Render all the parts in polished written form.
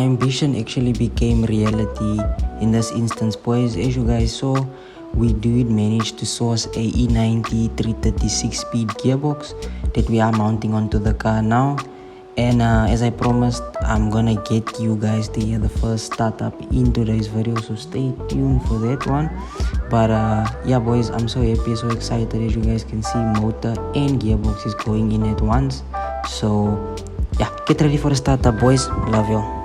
my ambition actually became reality in this instance, boys. As you guys saw, we did manage to source a E90 336 speed gearbox that we are mounting onto the car now. And as I promised, I'm gonna get you guys to hear the first startup in today's video, so stay tuned for that one. But yeah, boys, I'm so happy, so excited. As you guys can see, motor and gearbox is going in at once. So yeah, get ready for the startup, boys. Love y'all.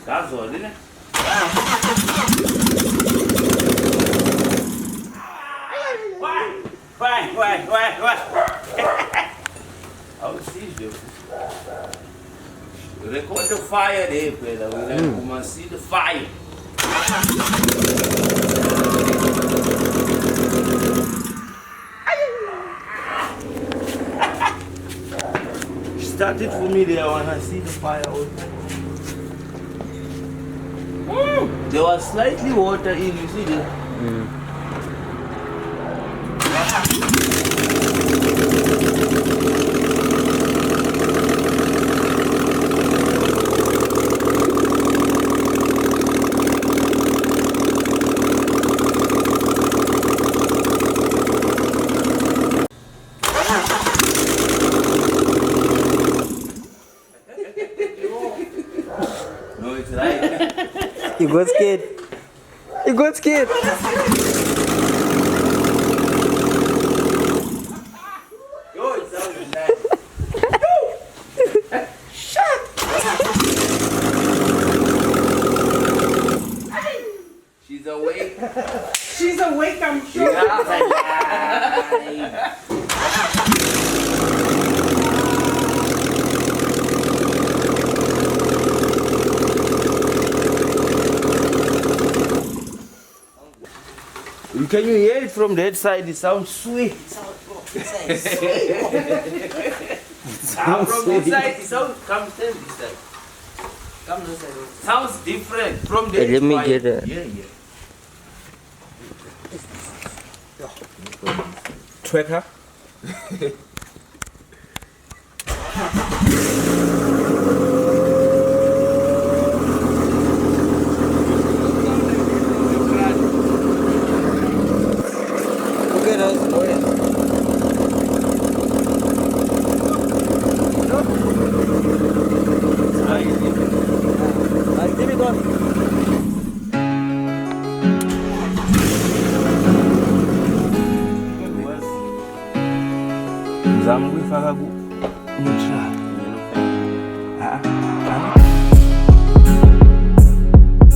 That's all, isn't it? Why? I'll see you. Record the fire there, brother. We must see the fire. Start it for me there. I wanna see the fire. There was slightly water in, you see there? No, it's right. You got scared. You got scared. Yo, it sounds nice. Shut! She's awake. She's awake, I'm sure. Yeah. Can you hear it from that side? It sounds sweet. It sounds from this side, it sounds. Come stand this side. Come this side. Sounds different from that Let me side. get it. Yeah. Tracker.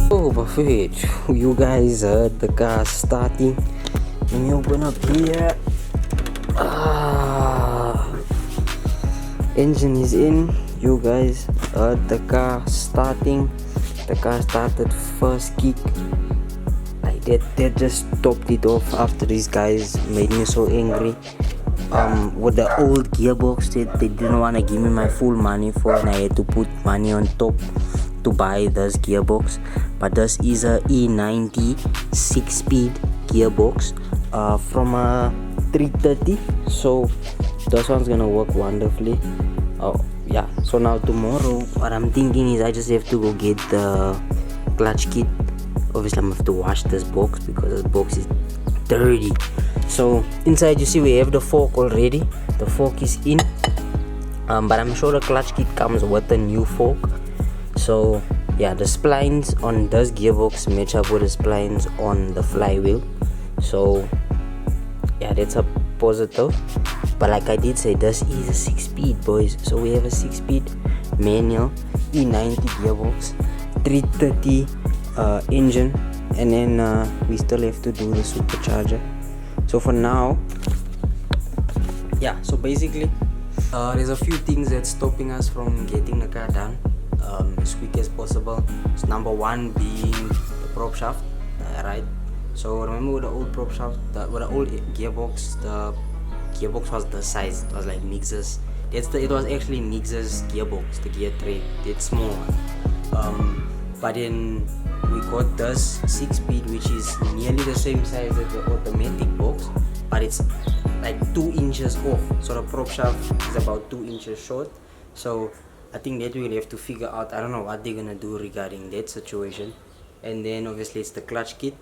Oh, buffet. You guys heard the car starting. Let me open up here. Engine is in. You guys heard the car starting. The car started first kick. Like that just topped it off after these guys made me so angry. With the old gearbox that they didn't want to give me my full money for, and I had to put money on top to buy this gearbox. But this is a E90 6-speed gearbox from a 330, so this one's gonna work wonderfully. Oh yeah, so now tomorrow what I'm thinking is I just have to go get the clutch kit. Obviously I'm gonna have to wash this box because this box is dirty. So inside you see we have the fork already. The fork is in, but I'm sure the clutch kit comes with a new fork. So yeah, the splines on this gearbox match up with the splines on the flywheel. So yeah, that's a positive. But like I did say, this is a 6-speed, boys. So we have a 6-speed manual E90 gearbox, 330 engine, and then we still have to do the supercharger. So for now, yeah, so basically there's a few things that's stopping us from getting the car done as quick as possible. So number one being the prop shaft, right? So remember with the old prop shaft, with the old gearbox, the gearbox was the size, it was like Nix's. It was actually Nix's gearbox, the gear tray, it's small one. But then we got this 6-speed, which is nearly the same size as the automatic box, but it's like 2 inches off. So the prop shaft is about 2 inches short. So I think that we'll have to figure out. I don't know what they're gonna do regarding that situation. And then obviously it's the clutch kit.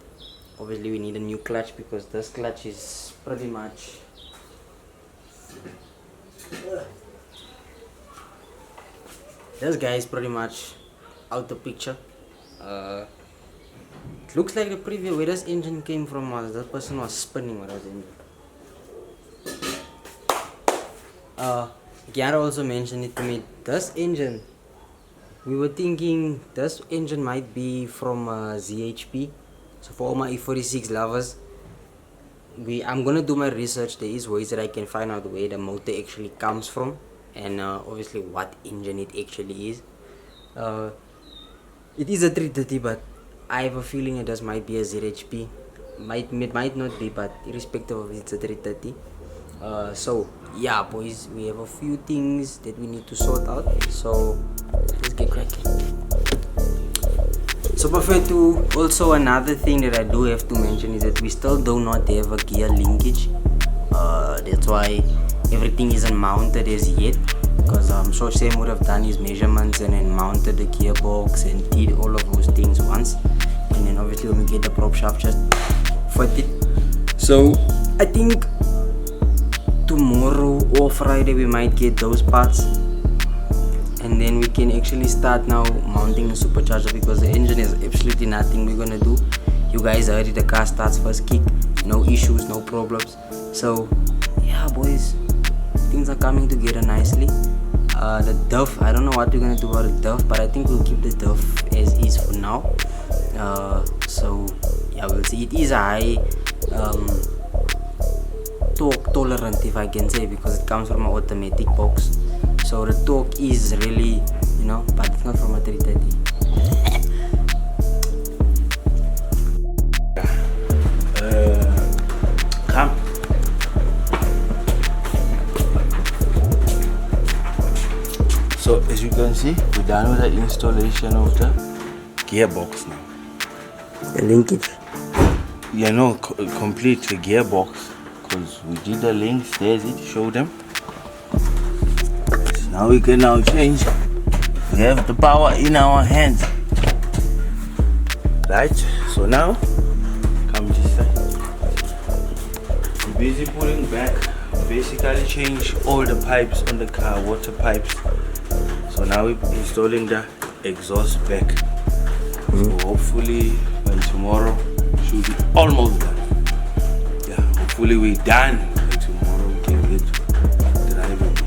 Obviously we need a new clutch because this clutch is pretty much this guy is pretty much out the picture. It looks like the previous where this engine came from was that person was spinning with that engine. Kiara also mentioned it to me. This engine, we were thinking this engine might be from ZHP. So for all my E46 lovers, I'm gonna do my research. There is ways that I can find out where the motor actually comes from, and obviously what engine it actually is. It is a 330, but I have a feeling it might be a ZHP. It might not be, but irrespective of it, it's a 330. So yeah, boys, we have a few things that we need to sort out. So let's get cracking. So perfect too. Also another thing that I do have to mention is that we still do not have a gear linkage. That's why everything isn't mounted as yet, because I'm sure Sam would have done his measurements and then mounted the gearbox and did all of those things once, and then obviously when we get the prop shaft just fit it. So I think tomorrow or Friday we might get those parts, and then we can actually start now mounting the supercharger, because the engine is absolutely nothing we're gonna do. You guys heard it, the car starts first kick, no issues, no problems. So yeah, boys, things are coming together nicely. The DUF, I don't know what we're gonna do about the DUF, but I think we'll keep the DUF as is for now. So yeah, we'll see. It is a high torque tolerant, if I can say, because it comes from an automatic box. So the torque is really, but it's not from a 330. Come. So as you can see, we're done with the installation of the gearbox now. The linkage. Yeah, no, complete the gearbox, because we did the links. There's it, show them. So now we can change. We have the power in our hands, right? So now come this side. We're busy pulling back. Basically change all the pipes on the car, water pipes. So now we're installing the exhaust back. So hopefully by tomorrow should be almost done. Yeah, hopefully we're done by tomorrow. We can get driving it.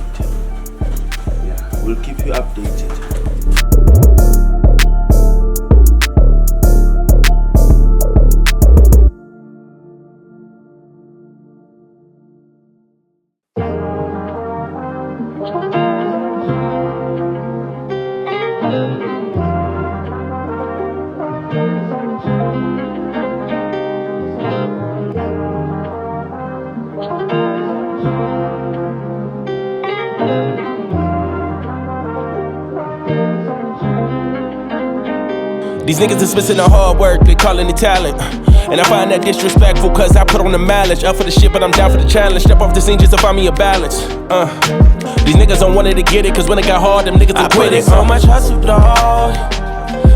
Yeah, we'll keep you updated. These niggas dismissing the hard work, they calling it talent. And I find that disrespectful, cause I put on the mileage. Up for the shit, but I'm down for the challenge. Step off the scene just to find me a balance. These niggas don't want it to get it, cause when it got hard, them niggas will quit it. So much hustle, dog.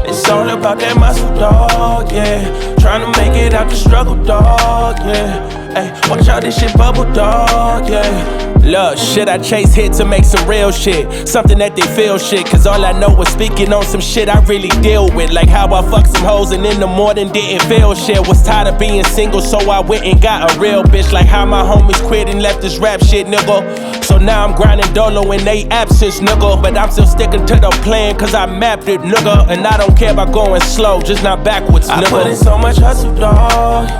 It's all about that muscle, dog, yeah. Trying to make it out the struggle, dog, yeah. Hey, watch out, this shit bubble, dog, yeah. Look, shit, I chase hit to make some real shit. Something that they feel shit. Cause all I know is speaking on some shit I really deal with. Like how I fucked some hoes and in the morning didn't feel shit. Was tired of being single, so I went and got a real bitch. Like how my homies quit and left this rap shit, nigga. So now I'm grinding dolo in they absence, nigga. But I'm still sticking to the plan, cause I mapped it, nigga. And I don't care about going slow, just not backwards, nigga. I put in so much hustle, dog.